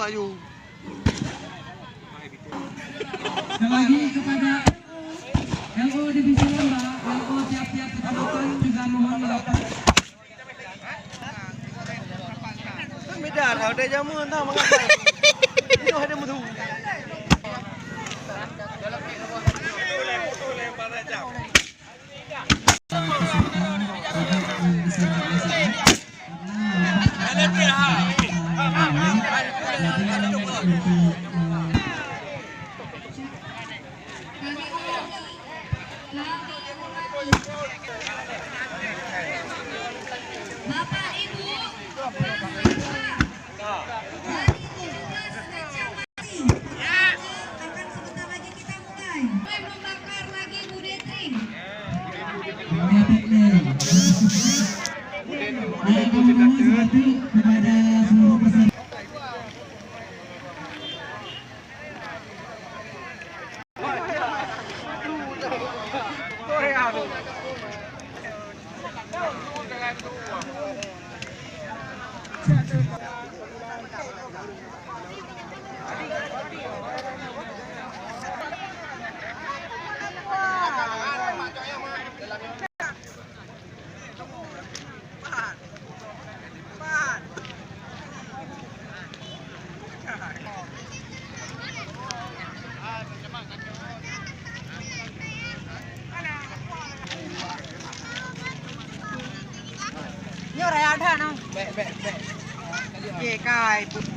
ayo. Sekali lagi kepada LO Divisi Lomba, LO siap-siap kecamatan juga mohon melakukan. Beda, ada jamu entah mengapa. Ini ada mutu. Bapak Ibu, akan sebentar lagi kita mulai. Mulai membakar lagi Bu Detring. Kepada seluruh peserta. Nyo raya ada no. Bek. Ye kai put.